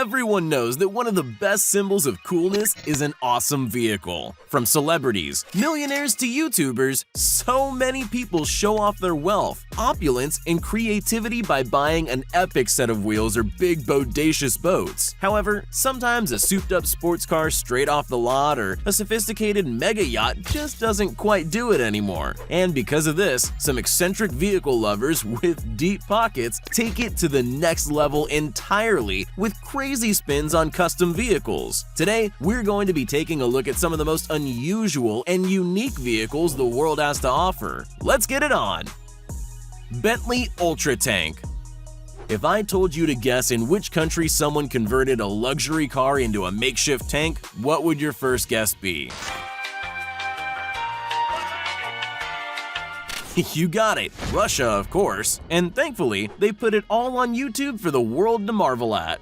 Everyone knows that one of the best symbols of coolness is an awesome vehicle. From celebrities, millionaires to YouTubers, so many people show off their wealth, opulence, and creativity by buying an epic set of wheels or big bodacious boats. However, sometimes a souped-up sports car straight off the lot or a sophisticated mega yacht just doesn't quite do it anymore. And because of this, some eccentric vehicle lovers with deep pockets take it to the next level entirely with crazy spins on custom vehicles. Today, we're going to be taking a look at some of the most unusual and unique vehicles the world has to offer. Let's get it on! Bentley Ultra Tank. If I told you to guess in which country someone converted a luxury car into a makeshift tank, what would your first guess be? You got it, Russia, of course. And thankfully, they put it all on YouTube for the world to marvel at.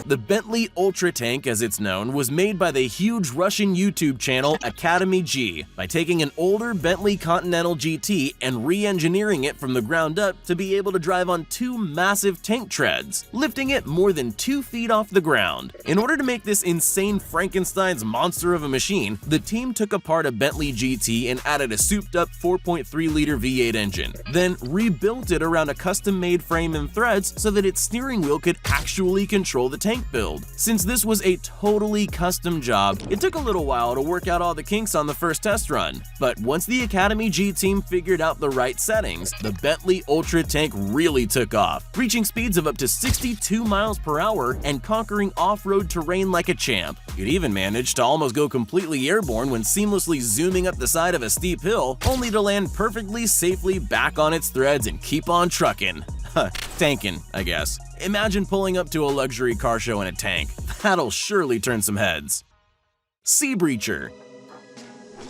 The Bentley Ultra Tank, as it's known, was made by the huge Russian YouTube channel Academy G by taking an older Bentley Continental GT and re-engineering it from the ground up to be able to drive on two massive tank treads, lifting it more than 2 feet off the ground. In order to make this insane Frankenstein's monster of a machine, the team took apart a Bentley GT and added a souped-up 4.3-liter V8 engine, then rebuilt it around a custom-made frame and threads so that its steering wheel could actually control the tank build. Since this was a totally custom job, it took a little while to work out all the kinks on the first test run. But once the Academy G team figured out the right settings, the Bentley Ultra Tank really took off, reaching speeds of up to 62 miles per hour and conquering off-road terrain like a champ. It even managed to almost go completely airborne when seamlessly zooming up the side of a steep hill, only to land perfectly safely back on its threads and keep on trucking. Tankin', I guess. Imagine pulling up to a luxury car show in a tank. That'll surely turn some heads. Seabreacher.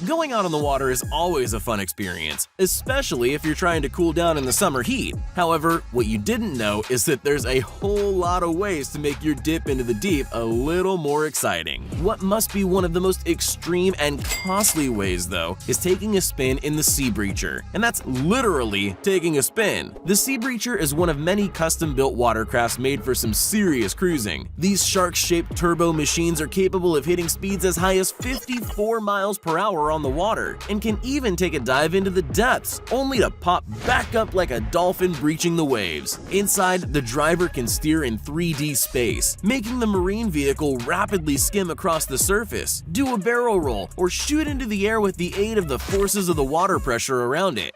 Going out on the water is always a fun experience, especially if you're trying to cool down in the summer heat. However, what you didn't know is that there's a whole lot of ways to make your dip into the deep a little more exciting. What must be one of the most extreme and costly ways, though, is taking a spin in the Seabreacher, and that's literally taking a spin. The Seabreacher is one of many custom-built watercrafts made for some serious cruising. These shark-shaped turbo machines are capable of hitting speeds as high as 54 miles per hour on the water, and can even take a dive into the depths, only to pop back up like a dolphin breaching the waves. Inside, the driver can steer in 3D space, making the marine vehicle rapidly skim across the surface, do a barrel roll, or shoot into the air with the aid of the forces of the water pressure around it.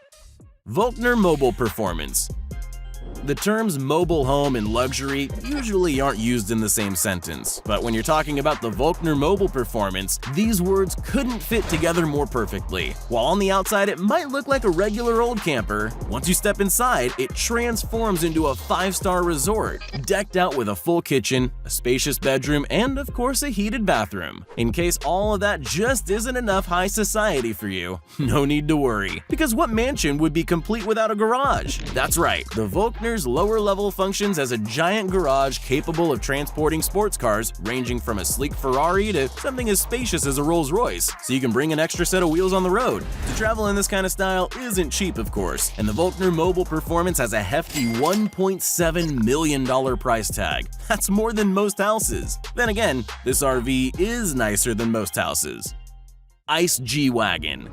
Volkner Mobile Performance. The terms mobile home and luxury usually aren't used in the same sentence, but when you're talking about the Volkner Mobile Performance, these words couldn't fit together more perfectly. While on the outside it might look like a regular old camper, once you step inside, it transforms into a 5-star resort, decked out with a full kitchen, a spacious bedroom, and of course a heated bathroom. In case all of that just isn't enough high society for you, no need to worry, because what mansion would be complete without a garage? That's right, the Volkner's lower level functions as a giant garage capable of transporting sports cars ranging from a sleek Ferrari to something as spacious as a Rolls-Royce, so you can bring an extra set of wheels on the road. To travel in this kind of style isn't cheap, of course, and the Volkner Mobile Performance has a hefty $1.7 million price tag. That's more than most houses. Then again, this RV is nicer than most houses. Ice G Wagon.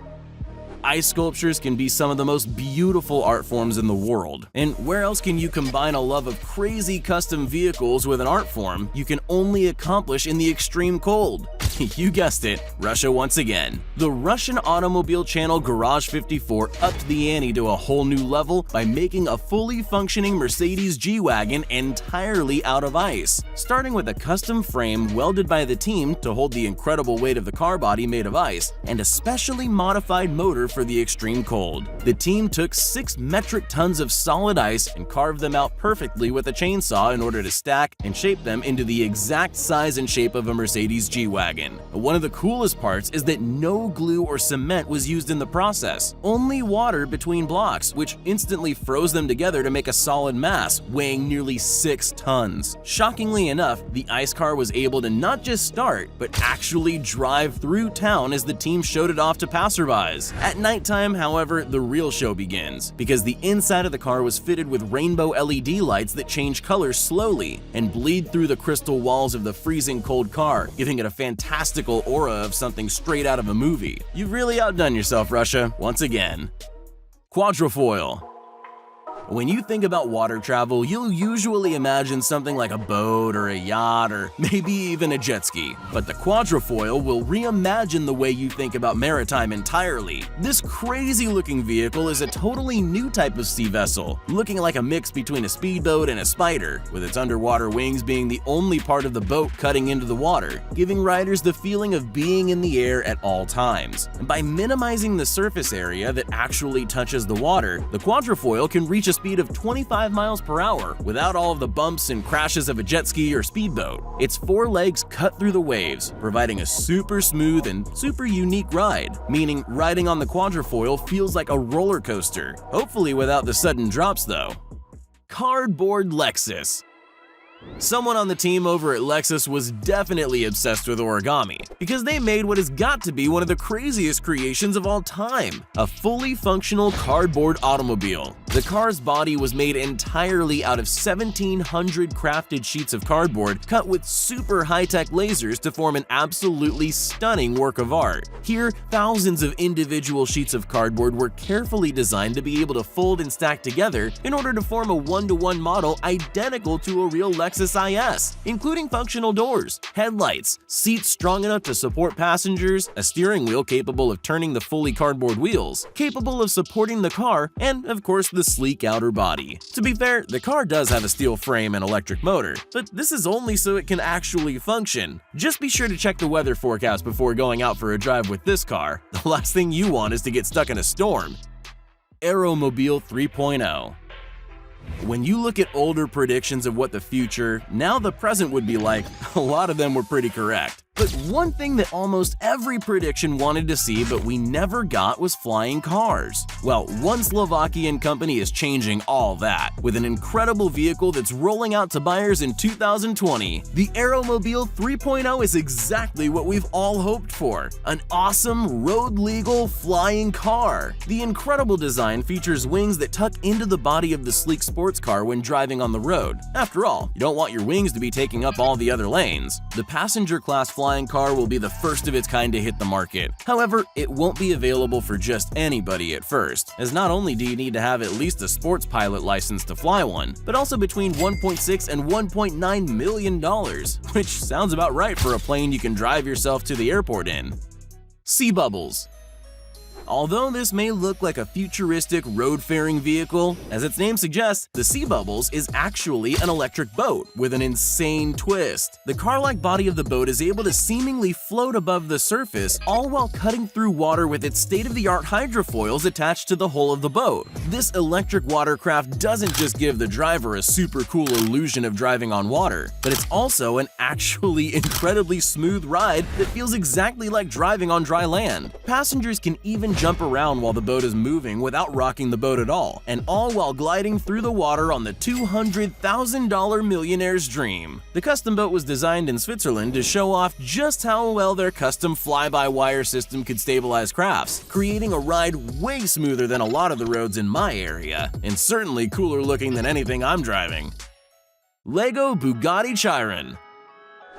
Ice sculptures can be some of the most beautiful art forms in the world. And where else can you combine a love of crazy custom vehicles with an art form you can only accomplish in the extreme cold? You guessed it, Russia once again. The Russian automobile channel Garage 54 upped the ante to a whole new level by making a fully functioning Mercedes G Wagon entirely out of ice, starting with a custom frame welded by the team to hold the incredible weight of the car body made of ice, and a specially modified motor for the extreme cold. The team took 6 metric tons of solid ice and carved them out perfectly with a chainsaw in order to stack and shape them into the exact size and shape of a Mercedes G Wagon. Wagon. One of the coolest parts is that no glue or cement was used in the process, only water between blocks, which instantly froze them together to make a solid mass, weighing nearly 6 tons. Shockingly enough, the ice car was able to not just start, but actually drive through town as the team showed it off to passerbys. At nighttime, however, the real show begins, because the inside of the car was fitted with rainbow LED lights that change colors slowly and bleed through the crystal walls of the freezing cold car, giving it a fantastical aura of something straight out of a movie. You've really outdone yourself, Russia, once again. Quadrifoil. When you think about water travel, you'll usually imagine something like a boat or a yacht or maybe even a jet ski. But the Quadrifoil will reimagine the way you think about maritime entirely. This crazy-looking vehicle is a totally new type of sea vessel, looking like a mix between a speedboat and a spider, with its underwater wings being the only part of the boat cutting into the water, giving riders the feeling of being in the air at all times. And by minimizing the surface area that actually touches the water, the Quadrifoil can reach a speed of 25 miles per hour without all of the bumps and crashes of a jet ski or speedboat. Its 4 legs cut through the waves, providing a super smooth and super unique ride, meaning riding on the Quadrifoil feels like a roller coaster, hopefully without the sudden drops though. Cardboard Lexus. Someone on the team over at Lexus was definitely obsessed with origami, because they made what has got to be one of the craziest creations of all time, a fully functional cardboard automobile. The car's body was made entirely out of 1,700 crafted sheets of cardboard cut with super high-tech lasers to form an absolutely stunning work of art. Here, thousands of individual sheets of cardboard were carefully designed to be able to fold and stack together in order to form a one-to-one model identical to a real Lexus IS, including functional doors, headlights, seats strong enough to support passengers, a steering wheel capable of turning the fully cardboard wheels, capable of supporting the car, and of course the sleek outer body. To be fair, the car does have a steel frame and electric motor, but this is only so it can actually function. Just be sure to check the weather forecast before going out for a drive with this car. The last thing you want is to get stuck in a storm. Aero Mobile 3.0. When you look at older predictions of what the future, now the present would be like, a lot of them were pretty correct. But one thing that almost every prediction wanted to see but we never got was flying cars. Well, one Slovakian company is changing all that, with an incredible vehicle that's rolling out to buyers in 2020. The Aero Mobile 3.0 is exactly what we've all hoped for, an awesome, road-legal flying car. The incredible design features wings that tuck into the body of the sleek sports car when driving on the road. After all, you don't want your wings to be taking up all the other lanes. The passenger class flying car will be the first of its kind to hit the market. However, it won't be available for just anybody at first, as not only do you need to have at least a sports pilot license to fly one, but also between $1.6 and $1.9 million, which sounds about right for a plane you can drive yourself to the airport in. Sea Bubbles. Although this may look like a futuristic road-faring vehicle, as its name suggests, the Sea Bubbles is actually an electric boat with an insane twist. The car-like body of the boat is able to seemingly float above the surface, all while cutting through water with its state-of-the-art hydrofoils attached to the hull of the boat. This electric watercraft doesn't just give the driver a super cool illusion of driving on water, but it's also an actually incredibly smooth ride that feels exactly like driving on dry land. Passengers can even jump around while the boat is moving without rocking the boat at all, and all while gliding through the water on the $200,000 millionaire's dream. The custom boat was designed in Switzerland to show off just how well their custom fly-by-wire system could stabilize crafts, creating a ride way smoother than a lot of the roads in my area, and certainly cooler looking than anything I'm driving. Lego Bugatti Chiron.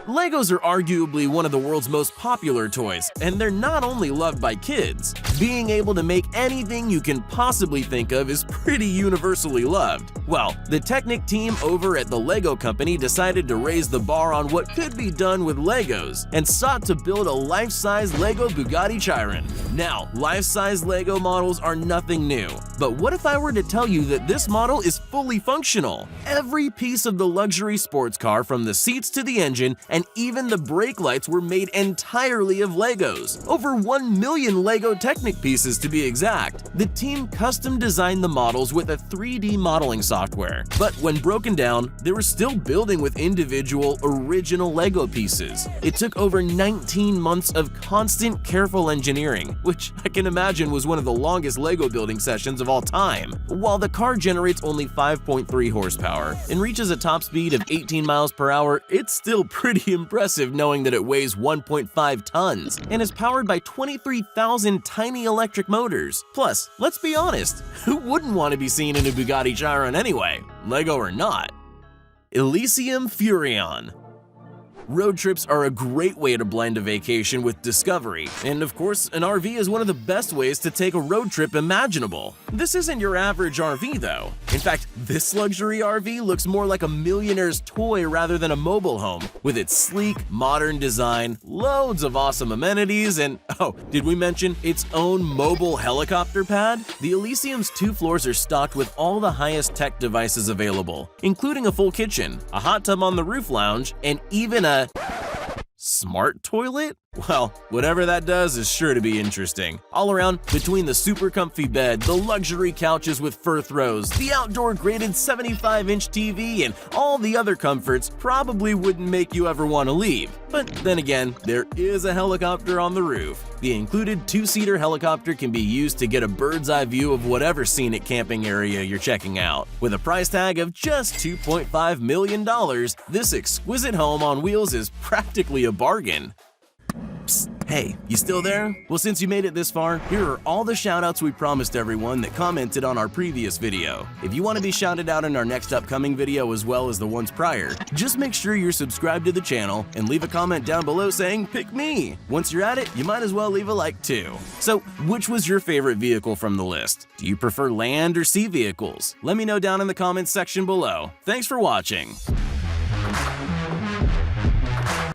Legos are arguably one of the world's most popular toys, and they're not only loved by kids. Being able to make anything you can possibly think of is pretty universally loved. Well, the Technic team over at the Lego company decided to raise the bar on what could be done with Legos and sought to build a life-size Lego Bugatti Chiron. Now, life-size Lego models are nothing new, but what if I were to tell you that this model is fully functional? Every piece of the luxury sports car, from the seats to the engine, and even the brake lights, were made entirely of Legos. Over 1 million Lego Technic Technic pieces to be exact. The team custom designed the models with a 3D modeling software, but when broken down, they were still building with individual original Lego pieces. It took over 19 months of constant, careful engineering, which I can imagine was one of the longest Lego building sessions of all time. While the car generates only 5.3 horsepower and reaches a top speed of 18 miles per hour, it's still pretty impressive knowing that it weighs 1.5 tons and is powered by 23,000 tiny electric motors. Plus, let's be honest, who wouldn't want to be seen in a Bugatti Chiron anyway, Lego or not? Elysium Furion. Road trips are a great way to blend a vacation with discovery, and of course, an RV is one of the best ways to take a road trip imaginable. This isn't your average RV though. In fact, this luxury RV looks more like a millionaire's toy rather than a mobile home, with its sleek, modern design, loads of awesome amenities, and oh, did we mention its own mobile helicopter pad? The Elysium's 2 floors are stocked with all the highest tech devices available, including a full kitchen, a hot tub on the roof lounge, and even a smart toilet? Well, whatever that does is sure to be interesting. All around, between the super comfy bed, the luxury couches with fur throws, the outdoor graded 75-inch TV, and all the other comforts probably wouldn't make you ever want to leave. But then again, there is a helicopter on the roof. The included 2-seater helicopter can be used to get a bird's eye view of whatever scenic camping area you're checking out. With a price tag of just $2.5 million, this exquisite home on wheels is practically a bargain. Psst, hey, you still there? Well, since you made it this far, here are all the shoutouts we promised everyone that commented on our previous video. If you want to be shouted out in our next upcoming video as well as the ones prior, just make sure you're subscribed to the channel and leave a comment down below saying, "Pick me." Once you're at it, you might as well leave a like too. So, which was your favorite vehicle from the list? Do you prefer land or sea vehicles? Let me know down in the comments section below. Thanks for watching.